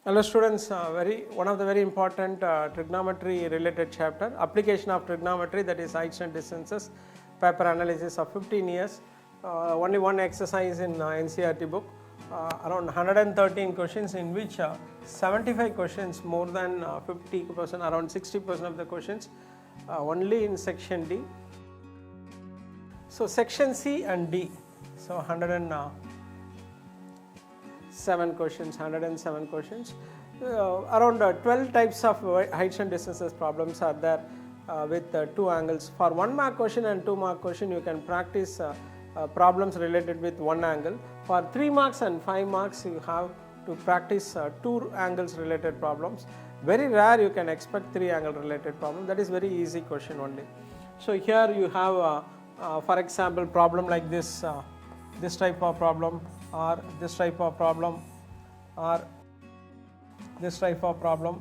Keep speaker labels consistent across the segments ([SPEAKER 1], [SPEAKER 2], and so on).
[SPEAKER 1] Hello students, one of the very important trigonometry related chapter, application of trigonometry, that is heights and distances, paper analysis of 15 years, only one exercise in NCERT book, around 113 questions, in which 75 questions, more than 50%, around 60% of the questions only in section D. So section C and D, so 107 questions, around 12 types of heights and distances problems are there with 2 angles. For 1 mark question and 2 mark question, you can practice problems related with 1 angle. For 3 marks and 5 marks, you have to practice 2 angles related problems. Very rare you can expect 3 angle related problem. That is very easy question only. So here you have for example problem like this, this type of problem, or this type of problem, or this type of problem.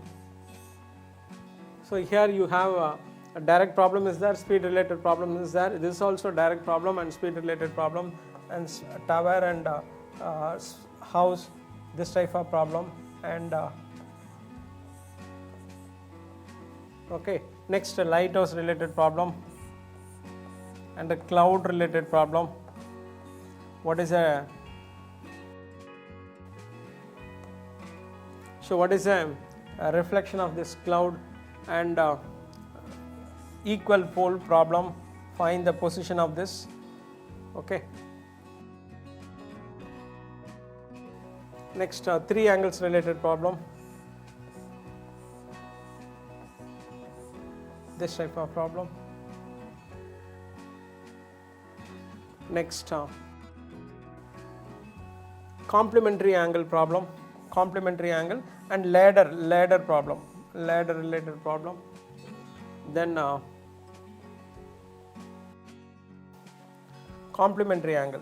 [SPEAKER 1] So here you have a direct problem is there, speed related problem is there. This is also direct problem and speed related problem, and tower and house, this type of problem, and okay, next lighthouse related problem and a cloud related problem. What is a reflection of this cloud, and equal pole problem, find the position of this. Okay, next 3 angles related problem, this type of problem. Next complementary angle problem, complementary angle, and ladder problem, ladder related problem. Then complementary angle.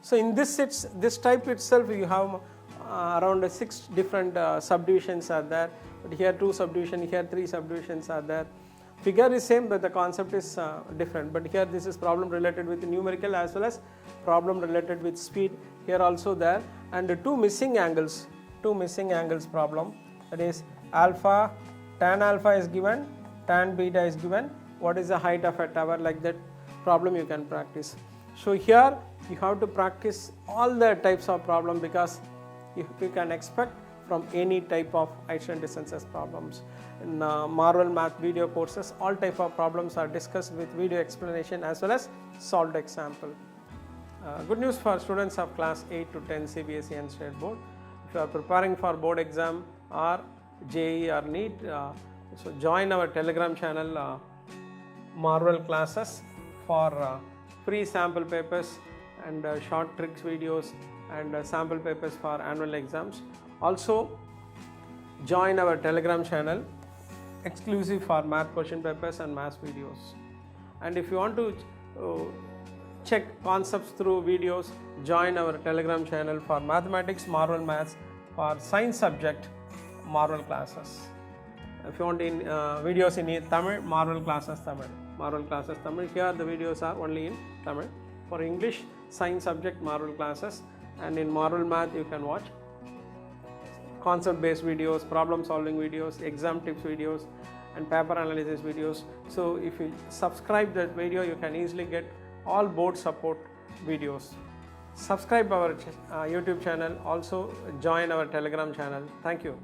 [SPEAKER 1] So in this type itself you have around 6 different subdivisions are there, but here 2 subdivision, here 3 subdivisions are there. Figure is same, but the concept is different. But here this is problem related with numerical as well as problem related with speed. Here also there, and 2 missing angles problem, that is alpha, tan alpha is given, tan beta is given. What is the height of a tower? Like that problem you can practice. So here you have to practice all the types of problem, because you can expect from any type of heights and distances problems. In Marvel Math video courses, all type of problems are discussed with video explanation as well as solved example. Good news for students of class 8 to 10 CBSE and State Board. If you are preparing for board exam or JEE or NEET, so join our Telegram channel Marvel classes for free sample papers and short tricks videos and sample papers for annual exams. Also join our Telegram channel exclusive for math question papers and math videos. And if you want to check concepts through videos, join our Telegram channel for mathematics, Marvel Maths, for science subject, Marvel classes. If you want in videos in Tamil, Marvel classes Tamil. Here the videos are only in Tamil. For English, science subject, Marvel classes, and in Marvel Math you can watch concept based videos, problem solving videos, exam tips videos, and paper analysis videos. So if you subscribe that video, you can easily get all board support videos. Subscribe our YouTube channel, also join our Telegram channel. Thank you.